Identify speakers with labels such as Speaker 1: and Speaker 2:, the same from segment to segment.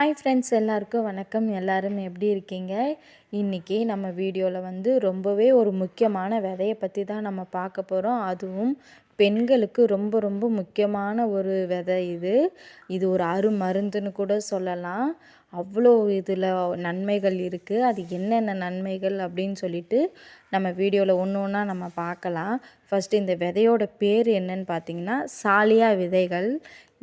Speaker 1: Hi friends, எல்லாருக்கும் வணக்கம். எல்லாரும் எப்படி இருக்கீங்க? இன்றைக்கி நம்ம வீடியோவில் ரொம்பவே ஒரு முக்கியமான விதையை பற்றி தான் நம்ம பார்க்க போகிறோம். அதுவும் பெண்களுக்கு ரொம்ப ரொம்ப முக்கியமான ஒரு விதை இது. இது ஒரு அருமருந்துன்னு கூட சொல்லலாம். அவ்வளோ இதில் நன்மைகள் இருக்குது. அது என்னென்ன நன்மைகள் அப்படின்னு சொல்லிட்டு நம்ம வீடியோவில் ஒன்று ஒன்றா நம்ம பார்க்கலாம். ஃபஸ்ட்டு இந்த விதையோட பேர் என்னன்னு பார்த்தீங்கன்னா சாலியா விதைகள்.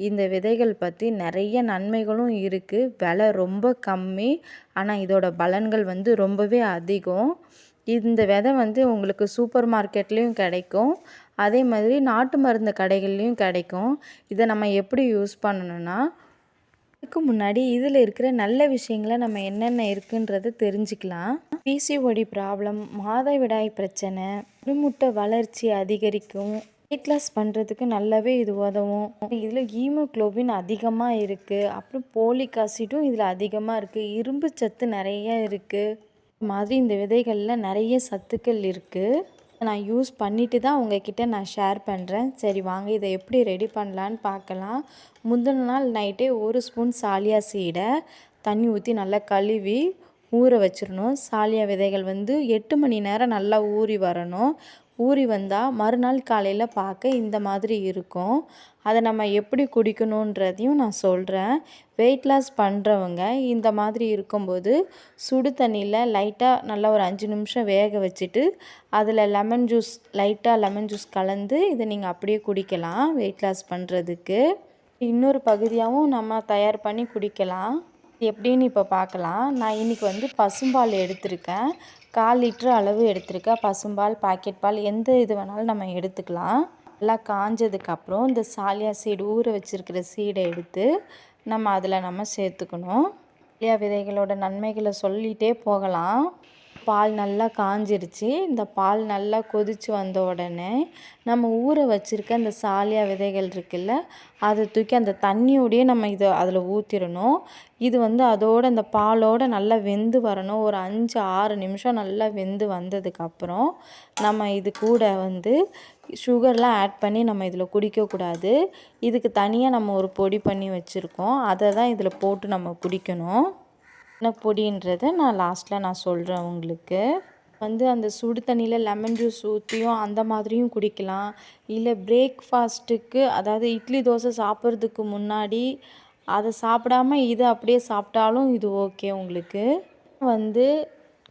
Speaker 1: இந்த விதைகள் பற்றி நிறைய நன்மைகளும் இருக்குது. விலை ரொம்ப கம்மி, ஆனால் இதோட பலன்கள் ரொம்பவே அதிகம். இந்த விதை உங்களுக்கு சூப்பர் மார்க்கெட்லேயும் கிடைக்கும், அதே மாதிரி நாட்டு மருந்து கடைகள்லேயும் கிடைக்கும். இதை நம்ம எப்படி யூஸ் பண்ணணும்னா, அதுக்கு முன்னாடி இதில் இருக்கிற நல்ல விஷயங்களை நம்ம என்னென்ன இருக்குன்றதை தெரிஞ்சுக்கலாம். பிசிஓடி ப்ராப்ளம், மாதவிடாய் பிரச்சனை, முட்டை வளர்ச்சி அதிகரிக்கும், வெயிட் லாஸ் பண்ணுறதுக்கு நல்லாவே இது உதவும். இதில் ஹீமோக்ளோபின் அதிகமாக இருக்குது. அப்புறம் போலிக் ஆசிட்டும் இதில் அதிகமாக இருக்குது. இரும்பு சத்து நிறைய இருக்குது. இது மாதிரி இந்த விதைகளில் நிறைய சத்துக்கள் இருக்குது. நான் யூஸ் பண்ணிவிட்டு தான் உங்ககிட்ட நான் ஷேர் பண்ணுறேன். சரி வாங்க, இதை எப்படி ரெடி பண்ணலான்னு பார்க்கலாம். முந்தின நாள் நைட்டே 1 ஸ்பூன் சாலியா சீடை தண்ணி ஊற்றி நல்லா கழுவி ஊற வச்சிடணும். சாலியா விதைகள் 8 மணி நேரம் நல்லா ஊறி வரணும். ஊறி வந்தால் மறுநாள் காலையில் பார்க்க இந்த மாதிரி இருக்கும். அதை நம்ம எப்படி குடிக்கணுன்றதையும் நான் சொல்கிறேன். வெயிட் லாஸ் பண்ணுறவங்க இந்த மாதிரி இருக்கும்போது சுடு தண்ணியில் லைட்டாக நல்லா ஒரு 5 நிமிஷம் வேக வச்சுட்டு அதில் லைட்டாக லெமன் ஜூஸ் கலந்து இதை நீங்கள் அப்படியே குடிக்கலாம். வெயிட் லாஸ் பண்ணுறதுக்கு இன்னொரு பகுதியாகவும் நம்ம தயார் பண்ணி குடிக்கலாம். எப்படின்னு இப்போ பார்க்கலாம். நான் இன்றைக்கி பசும்பால் எடுத்திருக்கேன். 1/4 லிட்டர் அளவு எடுத்திருக்கேன். பசும்பால், பாக்கெட் பால், எந்த இது வேணாலும் நம்ம எடுத்துக்கலாம். நல்லா காஞ்சதுக்கப்புறம் இந்த சாலியா சீடு ஊற வச்சுருக்கிற சீடை எடுத்து நம்ம அதில் சேர்த்துக்கணும். சாலியா விதைகளோட நன்மைகளை சொல்லிகிட்டே போகலாம். பால் நல்லா காஞ்சிருச்சு. இந்த பால் நல்லா கொதித்து வந்த உடனே நம்ம ஊற வச்சுருக்க அந்த சாலியா விதைகள் இருக்குல்ல, அதை தூக்கி அந்த தண்ணியோடையே நம்ம அதில் ஊற்றிடணும். இது அதோடு அந்த பாலோடு நல்லா வெந்து வரணும். ஒரு 5-6 நிமிஷம் நல்லா வெந்து வந்ததுக்கப்புறம் நம்ம இது கூட சுகர்லாம் ஆட் பண்ணி நம்ம இதில் குடிக்கக்கூடாது. இதுக்கு தனியாக நம்ம ஒரு பொடி பண்ணி வச்சுருக்கோம். அதை தான் இதில் போட்டு நம்ம குடிக்கணும். என்ன பொடின்றதை நான் லாஸ்ட்டில் சொல்கிறேன் உங்களுக்கு. அந்த சுடு தண்ணியில் லெமன் ஜூஸ் ஊற்றியும் அந்த மாதிரியும் குடிக்கலாம். இல்லை பிரேக்ஃபாஸ்ட்டுக்கு, அதாவது இட்லி தோசை சாப்பிட்றதுக்கு முன்னாடி அதை சாப்பிடாமல் இதை அப்படியே சாப்பிட்டாலும் இது ஓகே உங்களுக்கு.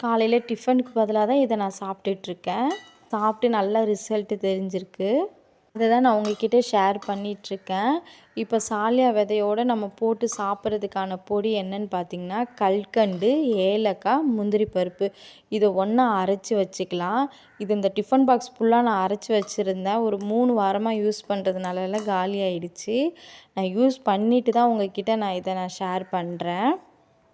Speaker 1: காலையில் டிஃபனுக்கு பதிலாக தான் இதை நான் சாப்பிட்டுட்ருக்கேன். சாப்பிட்டு நல்ல ரிசல்ட்டு தெரிஞ்சிருக்கு. அதை தான் நான் உங்ககிட்ட ஷேர் பண்ணிகிட்ருக்கேன். இப்போ சாலியா விதையோடு நம்ம போட்டு சாப்பிட்றதுக்கான பொடி என்னன்னு பார்த்திங்கன்னா கல்கண்டு, ஏலக்காய், முந்திரி பருப்பு, இதை ஒன்றா அரைச்சி வச்சுக்கலாம். இது இந்த டிஃபன் பாக்ஸ் ஃபுல்லாக நான் அரைச்சி வச்சுருந்தேன். ஒரு 3 வாரமாக யூஸ் பண்ணுறதுனால காலி ஆகிடுச்சு. நான் யூஸ் பண்ணிவிட்டு தான் உங்ககிட்ட இதை ஷேர் பண்ணுறேன்.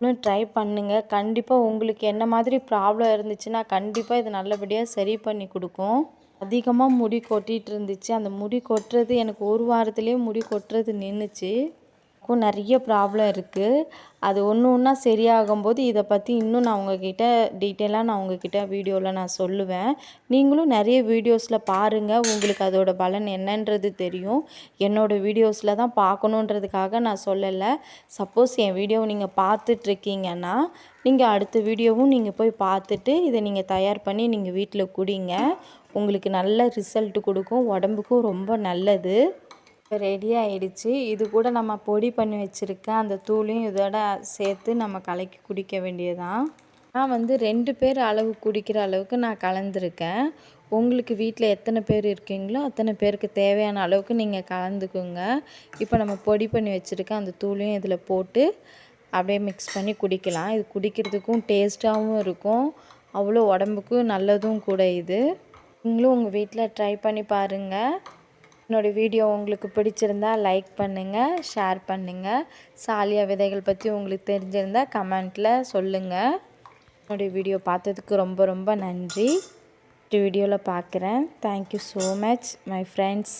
Speaker 1: இன்னும் ட்ரை பண்ணுங்கள். கண்டிப்பாக உங்களுக்கு என்ன மாதிரி ப்ராப்ளம் இருந்துச்சுன்னா கண்டிப்பாக இது நல்லபடியாக சரி பண்ணி கொடுக்கும். அதிகமாக முடி கொட்டிகிட்டு இருந்துச்சு. அந்த முடி கொட்டுறது எனக்கு 1 வாரத்துலேயே முடி கொட்டுறது நின்றுச்சு. நிறைய ப்ராப்ளம் இருக்குது. அது ஒன்று ஒன்றா சரியாகும்போது இதை பற்றி இன்னும் நான் உங்ககிட்ட டீட்டெயிலாக நான் உங்ககிட்ட வீடியோவில் நான் சொல்லுவேன். நீங்களும் நிறைய வீடியோஸில் பாருங்கள். உங்களுக்கு அதோட பலன் என்னன்றது தெரியும். என்னோடய வீடியோஸில் தான் பார்க்கணுன்றதுக்காக நான் சொல்லலை. சப்போஸ் என் வீடியோவை நீங்கள் பார்த்துட்ருக்கீங்கன்னா நீங்கள் அடுத்த வீடியோவும் நீங்கள் போய் பார்த்துட்டு இதை நீங்கள் தயார் பண்ணி நீங்கள் வீட்டில் குடிங்க. உங்களுக்கு நல்ல ரிசல்ட்டு கொடுக்கும். உடம்புக்கும் ரொம்ப நல்லது. ரெடி ஆகிடுச்சு. இது கூட நம்ம பொடி பண்ணி வச்சுருக்க அந்த தூளையும் இதோட சேர்த்து நம்ம கலக்கி குடிக்க வேண்டியதான். நான் 2 பேர் அளவு குடிக்கிற அளவுக்கு நான் கலந்துருக்கேன். உங்களுக்கு வீட்டில் எத்தனை பேர் இருக்கீங்களோ அத்தனை பேருக்கு தேவையான அளவுக்கு நீங்கள் கலந்துக்குங்க. இப்போ நம்ம பொடி பண்ணி வச்சுருக்க அந்த தூளையும் இதில் போட்டு அப்படியே மிக்ஸ் பண்ணி குடிக்கலாம். இது குடிக்கிறதுக்கும் டேஸ்ட்டாகவும் இருக்கும். அவ்வளோ உடம்புக்கும் நல்லதும் கூட இது. நீங்களும் உங்கள் வீட்டில் ட்ரை பண்ணி பாருங்கள். என்னோடய வீடியோ உங்களுக்கு பிடிச்சிருந்தா லைக் பண்ணுங்கள், ஷேர் பண்ணுங்கள். சாலியா விதைகள் பற்றி உங்களுக்கு தெரிஞ்சிருந்தால் கமெண்ட்டில் சொல்லுங்கள். என்னோடய வீடியோ பார்த்ததுக்கு ரொம்ப ரொம்ப நன்றி. வீடியோவில் பார்க்குறேன். Thank you so much my friends.